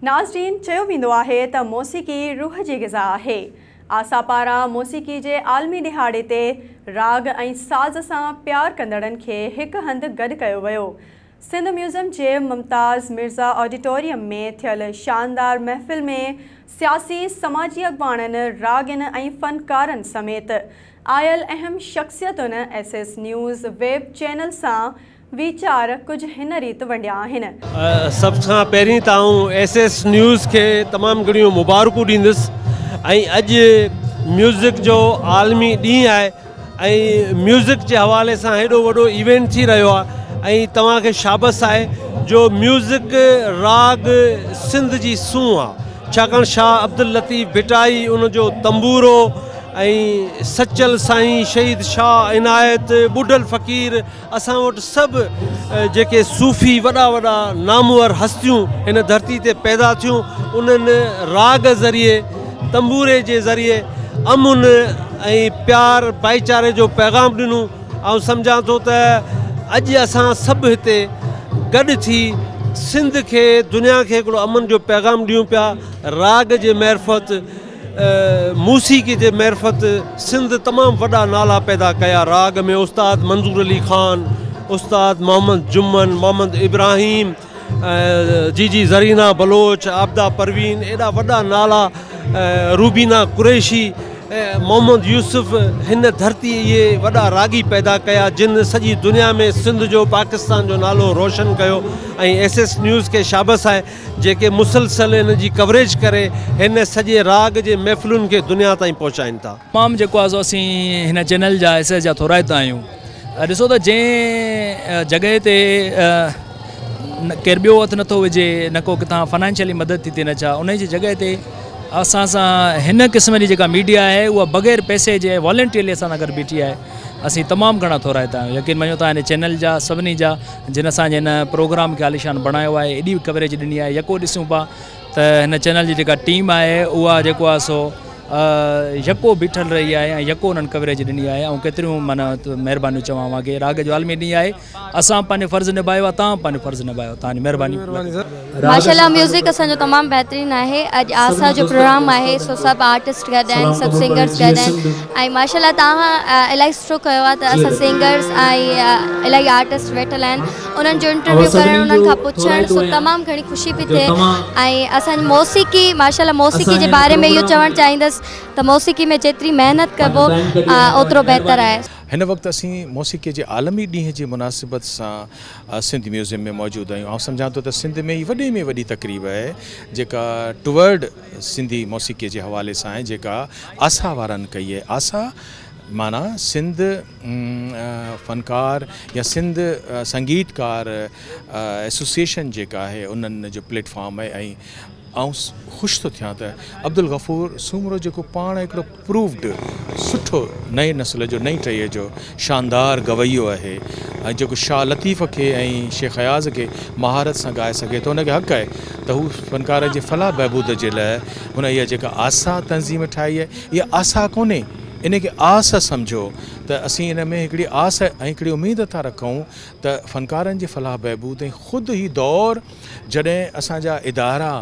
नाज़रीन चयो वेंदो आहे त मौसीक़ी रूह जी ग़िज़ा आहे। आसा पारां मौसीक़ी जे आलमी दिहाड़े ते राग ऐं साज़ सां प्यार कंदड़नि खे हिकु हंधि गॾु कयो वियो। सिंध म्यूज़ियम जे मुमताज़ मिर्ज़ा ऑडिटोरियम में थियल शानदार महफ़िल में सियासी समाजी अॻवाननि, रागिन ऐं फ़नकारनि समेत आयल अहम शख़्सियतुनि SS न्यूज़ वेब चैनल सां वीचार कुछ हिन रीत वंडिया आहिनि। सब खां पहिरीं SS न्यूज़ के तमाम घणियूं मुबारकूं ॾींदुसि ऐं अॼु म्यूज़िक जो आलमी ॾींहुं आहे ऐं म्यूज़िक जे हवाले सां हेॾो वॾो इवेंट थी रहियो आहे ऐं तव्हांखे शाबस आहे जो म्यूज़िक राग सिंध जी सूंह आहे। छाकाणि शाह अब्दुल लतीफ़ भिटाई उनजो तंबूरो ऐं सचल साईं शहीद शाह इनायत बुढ़ल फ़कीर असां वटि सभु जेके सूफ़ी वॾा वॾा नामवर हस्तियूं हिन धरती ते पैदा थियूं उन्हनि राग ज़रिए तंबूरे जे ज़रिए अमुन ऐं प्यार भाईचारे जो पैगाम ॾिनो। ऐं सम्झां थो त अॼु असां सभु हिते गॾु थी सिंध खे दुनिया खे हिकिड़ो अमन जो पैगाम ॾियूं पिया। राग जे महरफ़त मूसीक़ी जे महरफ़त सिंध तमामु वॾा नाला पैदा कया। राग में उस्ताद मंज़ूर अली ख़ान, उस्ताद मोहम्मद जुम्मन, मोहम्मद इब्राहिम, जीजी ज़रीना बलोच, आबदा परवीन, एॾा वॾा नाला, रूबीना कुरैशी, मोहम्मद यूसुफ, हिन धरती ये वॾा रागी पैदा कया जिन सॼी दुनिया में सिंध जो पाकिस्तान जो नालो रोशन कयो। ऐं SS न्यूज़ के शाबस आहे जेके मुसलसल इन जी कवरेज करे हिन सॼे राग जे महफ़िलुनि खे दुनिया ताईं पहुचाइनि था। तमामु जेको आहे असीं हिन चैनल जा SS जा थोराइता आहियूं। ॾिसो त जंहिं जॻह ते केरु ॿियो हथु नथो विझे, न को किथां फाइनेंशियली मदद थी थिए न छा, उन जी जॻह ते असां सां हिन क़िस्म जी जेका मीडिया आहे उहा बग़ैर पैसे जे वॉलंटियरली असां सां गॾु बीठी आहे। असीं तमामु घणा थोराइता आहियूं। यकीन मञो तव्हां हिन चैनल जा सभिनी जा जिन असांजे हिन प्रोग्राम खे आलिशान बणायो आहे, एॾी कवरेज ॾिनी आहे। यको ॾिसूं पिया त हिन चैनल जी जेका टीम आहे उहा जेको आहे सो यको बीठल रही आहे ऐं यको उन्हनि कवरेज ॾिनी आहे। ऐं केतिरियूं माना महिरबानियूं चवां की राग जो आलमी ॾींहुं आहे, असां पंहिंजो फ़र्ज़ु निभायो आहे, तव्हां पंहिंजो फ़र्ज़ु निभायो। तव्हांजी महिरबानी। माशाल्लाह म्यूज़िक असांजो तमामु बहितरीनु आहे। अॼु आसा जो प्रोग्राम आहे, सो सभु आर्टिस्ट गॾु आहिनि, सभु सिंगर्स गॾु आहिनि ऐं माशाल्लाह तव्हां इलाही सुठो कयो आहे त असां सिंगर्स ऐं इलाही आर्टिस्ट वेठल आहिनि, उन्हनि जो इंटरव्यू करणु, उन्हनि खां पुछणु, सो तमामु घणी ख़ुशी पई थिए। ऐं असांजी मौसीक़ी माशाल्लाह मौसीक़ी जे बारे में इहो चवणु चाहींदसि त मौसीक़ी में जेतिरी मेहनत कबो ओतिरो बहितर आहे। हिन वक़्तु असीं मौसीक़ी जे आलमी ॾींहं जी मुनासिबत सां सिंध म्यूज़ियम में मौजूदु आहियूं। ऐं सम्झां थो त सिंध में ई वॾे में वॾी तक़रीब आहे जेका टुवर्ड सिंधी मौसीक़ी जे हवाले सां आहे, जेका आसा वारनि कई आहे। आसा माना सिंध फ़नकार या सिंध संगीतकार एसोसिएशन जेका आहे उन्हनि जो प्लेटफॉर्म आहे। ऐं ख़ुशि थो थियां त अब्दुल गफ़ूर सूमरो जेको पाण हिकिड़ो प्रूव्ड सुठो नए नस्ल जो नई टहीअ जो शानदार गवैयो आहे ऐं जेको शाह लतीफ़ खे ऐं शेख अयाज़ खे महारत सां ॻाए सघे थो, उनखे हक़ आहे त हू फ़नकार जे फलाह बहबूद जे लाइ हुन इहा जेका आसा तंज़ीम ठाही आहे, इहा आसा कोन्हे, इन खे आस सम्झो त असीं इन में हिकिड़ी आस ऐं हिकिड़ी उमेद था रखूं त फ़नकारनि जी फलाह बहबूद ऐं ख़ुदि ई दौर जॾहिं असांजा इदारा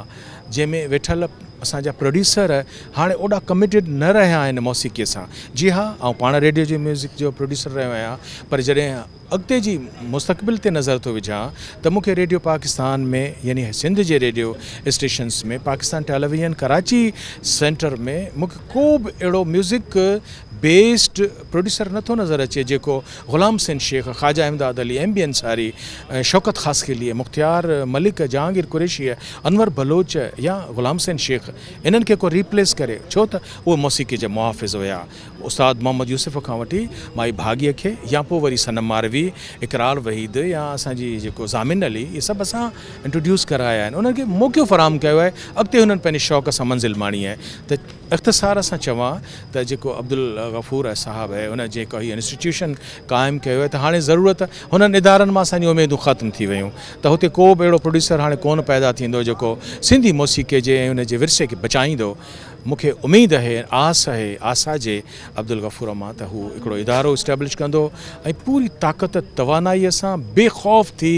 जंहिंमें वेठल असांजा प्रोड्यूसर हाणे ओॾा कमिटेड न रहिया आहिनि मौसीक़ीअ सां। जी हा, ऐं पाण रेडियो जो म्यूज़िक जो प्रोड्यूसर रहियो आहियां, पर जॾहिं अॻिते जी मुस्तक़बिल ते नज़र थो विझां त मूंखे रेडियो पाकिस्तान में यानी सिंध जे रेडियो स्टेशन्स में पाकिस्तान टेलीविज़न कराची सेंटर में मूंखे को बि अहिड़ो म्यूज़िक बेस्ड प्रोड्यूसर नथो नज़र अचे जेको ग़ुलाम सिंध शेख, ख़्वाजा इमदाद अली, MB अंसारी, शौकत ख़ासकेली, मुख्तियार मलिक, जहांगीर कुरैशी, अनवर बलोच या ग़ुलाम सिंध शेख इन्हनि खे को रिप्लेस करे, छो त उहे मौसीक़ी जा मुहाफ़िज़ हुया। उस्ताद मोहम्मद यूसुफ खां वठी माई भाॻीअ खे या पोइ वरी सनम मारवी, इकरार वहीद या असांजी जेको ज़ामिन अली, इहे सभु असां इंट्रोड्यूस कराया आहिनि, उन्हनि खे मौक़ो फ़राहम कयो आहे। अॻिते हुननि पंहिंजे शौक़ सां मंज़िल माणी आहे। त इख़्तिसार सां चवां त जेको अब्दुल गफ़ूर साहब है उन जेको हीअ इंस्टीट्यूशन क़ाइमु कयो आहे, त हाणे ज़रूरत हुननि इदारनि मां असांजी उमेदूं ख़त्म थी वियूं त हुते को बि अहिड़ो प्रोड्यूसर हाणे कोन पैदा थींदो जेको सिंधी मौसीक़ी जे उन जे विरसे खे बचाईंदो। मूंखे उमेद है, आस है, आसा जे अब्दुल गफ़ूर मां त हू हिकिड़ो इदारो इस्टेब्लिश कंदो ऐं पूरी ताक़त तवानाईअ सां बेखौफ़ थी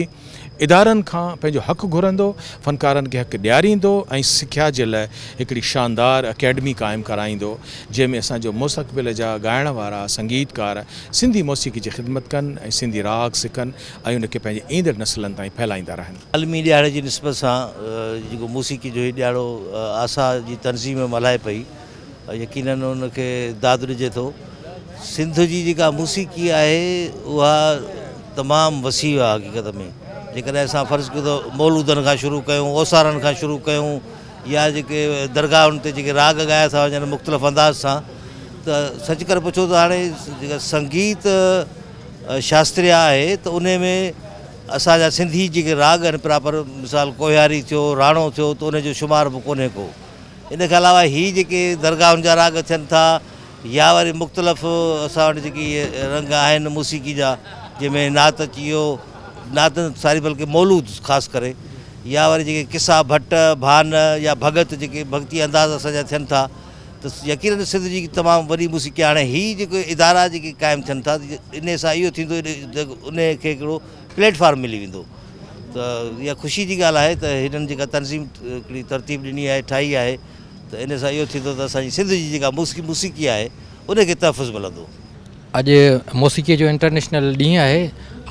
इदारनि खां पंहिंजो हक़ घुरंदो, फ़नकारनि खे हक़ ॾियारींदो ऐं सिख्या जे लाइ हिकिड़ी शानदार अकेडमी क़ाइमु कराईंदो, जंहिंमें असांजो मुस्तक़बिल जा ॻाइण वारा संगीतकार सिंधी मौसीक़ी जी ख़िदमत कनि ऐं सिंधी राग सिखनि ऐं उनखे पंहिंजे ईंदड़ नसलनि ताईं फैलाईंदा रहनि। आलमी ॾियारे जी निस्बत सां जेको मौसीक़ी जो हीउ ॾियारो आसा जी तनज़ीम मल्हाए पई, यकीनन उनखे दाद ॾिजे थो। सिंध जी जेका मौसीक़ी आहे उहा तमामु वसी आहे हक़ीक़त में। जेकॾहिं असां फ़र्ज़ु कयो त मौलूदनि खां शुरू कयूं, ओसारनि खां शुरू कयूं, या जेके दरगाहुनि ते जेके राग ॻाया था वञनि मुख़्तलिफ़ अंदाज़ सां, त सच करे पुछो त हाणे जेका संगीत शास्त्रीय आहे त उन में असांजा सिंधी जेके राग आहिनि प्रॉपर, मिसाल कोहियारी थियो, राणो थियो, त उनजो शुमार बि कोन्हे को। इन खां अलावा हीअ जेके दरगाहुनि जा राग थियनि था, या वरी मुख़्तलिफ़ असां वटि जेके रंग आहिनि मौसीक़ी जा, जंहिंमें नात अची वियो, नात सारी बल्कि मौलूद ख़ासि करे, या वरी जेके किसा भट भान या भगत जेके भक्ति अंदाज़ असांजा थियनि था, त यकीनन सिंध जी तमामु वॾी मौसीक़ी। हाणे हीअ जेके इदारा जेके क़ाइमु थियनि था, इन सां इहो थींदो उनखे हिकिड़ो प्लेटफॉर्म मिली वेंदो। त इहा ख़ुशी जी ॻाल्हि आहे त हिननि जेका तनज़ीम हिकिड़ी तरतीब ॾिनी आहे, ठाही आहे, त इन सां इहो थींदो त असांजी सिंध जी जेका मौसीक़ी आहे उनखे तहफ़ुज़ मिलंदो। अॼु मौसीक़ी जो इंटरनेशनल ॾींहुं आहे,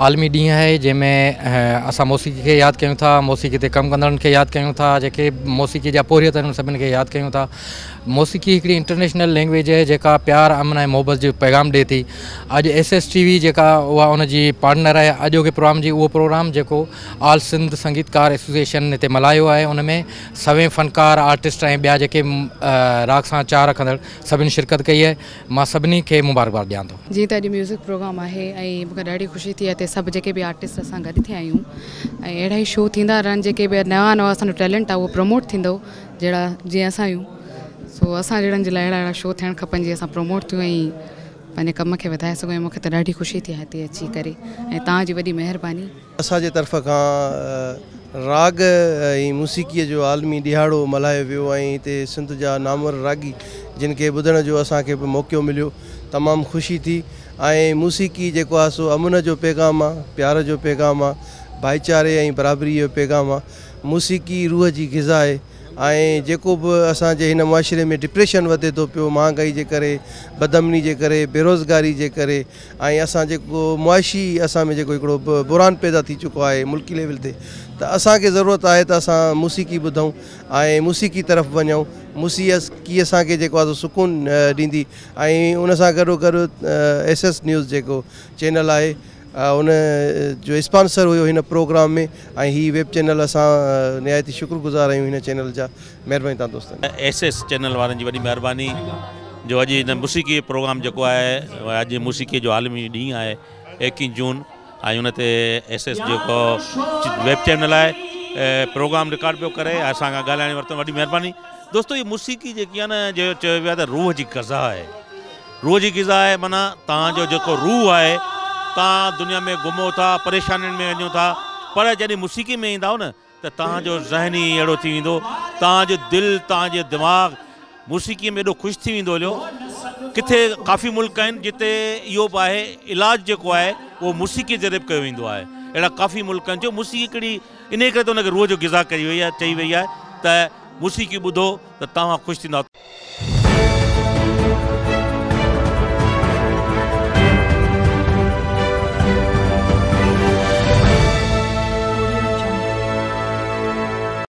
आलमी ॾींहुं आहे, जंहिंमें असां मौसीक़ी खे यादि कयूं था, मौसीक़ी ते कमु कंदड़नि खे यादि कयूं था, जेके मौसीक़ी जा पोरियत आहिनि सभिनि खे यादि कयूं था। मौसीक़ी हिकिड़ी इंटरनेशनल लैंग्वेज आहे जेका प्यार, अमन ऐं मोहबत जो पैगाम ॾिए थी। अॼु SSTV जेका उहा उनजी पार्टनर आहे अॼोके प्रोग्राम जी, उहो प्रोग्राम जेको ऑल सिंध संगीतकार एसोसिएशन हिते मल्हायो आहे, उन में सवें फ़नकार, आर्टिस्ट ऐं ॿिया जेके राग सां चाह रखंदड़ सभिनी शिरकत कई आहे। मां सभिनी खे मुबारकबाद ॾियां थो। जीअं त अॼु म्यूज़िक प्रोग्राम आहे ऐं मूंखे ॾाढी ख़ुशी थी आहे त सभु जेके बि आर्टिस्ट असां गॾु थिया आहियूं, ऐं अहिड़ा ई शो थींदा रहनि, जेके बि नवां नवां असांजो टैलेंट आहे उहो प्रमोट थींदो, जहिड़ा जीअं असां आहियूं। सो असां जहिड़नि जे लाइ अहिड़ा शो थियणु खपनि जीअं असां प्रमोट थियूं ऐं पंहिंजे कम खे वधाए सघूं। ऐं मूंखे त ॾाढी ख़ुशी थी आहे हिते अची करे, ऐं तव्हांजी वॾी महिरबानी। असांजे तरफ़ खां राग ऐं मौसीक़ीअ जो आलमी ॾिहाड़ो मल्हायो वियो ऐं हिते सिंध जा नामवर रागी जिन खे ॿुधण जो असांखे बि मौक़ो मिलियो, तमामु ख़ुशी थी। ऐं मौसीक़ी जेको आहे सो अमन जो पैगाम आहे, प्यार जो पैगाम आहे, भाईचारे ऐं बराबरी जो पैगाम आहे। मौसीक़ी रूह जी ग़िज़ा आहे ऐं जेको बि असांजे हिन मुआशिरे में डिप्रेशन वधे थो पियो महांगाई जे करे, बदअमनी जे करे, बेरोज़गारी जे करे, ऐं असां जेको मुआशी असां में जेको हिकिड़ो बुरान पैदा थी चुको आहे मुल्की लेवल ते, त असांखे ज़रूरत आहे त असां मौसीक़ी ॿुधूं ऐं मौसीक़ी तरफ़ वञूं। मौसीक़ी असांखे जेको आहे सुकून ॾींदी। ऐं उन सां गॾोगॾु SS न्यूज़ जेको चैनल आहे उन जो स्पॉन्सर हुयो हिन प्रोग्राम में, ऐं हीअ वेब चैनल असां निहायती शुक्रगुज़ार आहियूं हिन चैनल जा। महिरबानी तव्हां दोस्तनि। SS चैनल वारनि जी वॾी महिरबानी जो अॼु हिन मौसीक़ी प्रोग्राम जेको आहे, अॼु मौसीक़ी जो आलमी ॾींहुं आहे 21 जून, ऐं उन ते SS जेको वेब चैनल आहे प्रोग्राम रिकॉर्ड पियो करे, असां खां ॻाल्हाइण वरितो, वॾी महिरबानी। दोस्तो ये मौसीक़ी जेकी आहे न, जो चयो वियो आहे त रूह जी ग़िज़ा आहे। रूह जी ग़िज़ा आहे माना तव्हांजो जेको रूह आहे, तव्हां दुनिया में घुमो था, परेशानियुनि में वञो था, पर जॾहिं मौसीक़ी में ईंदा न त तव्हांजो ज़हनी अहिड़ो थी वेंदो, तव्हांजो दिलि, तव्हांजो दिमाग़ मौसीक़ी में एॾो ख़ुशि थी वेंदो। हलियो किथे काफ़ी मुल्क आहिनि जिते इहो बि आहे इलाज जेको आहे उहो मौसीक़ी ज़रिए कयो वेंदो आहे। अहिड़ा काफ़ी मुल्क आहिनि जो मौसीक़ी हिकिड़ी इन करे त उनखे रूह जो ग़िज़ा कई वई आहे, चई वई आहे त मौसीक़ी ॿुधो त तव्हां ख़ुशि थींदा।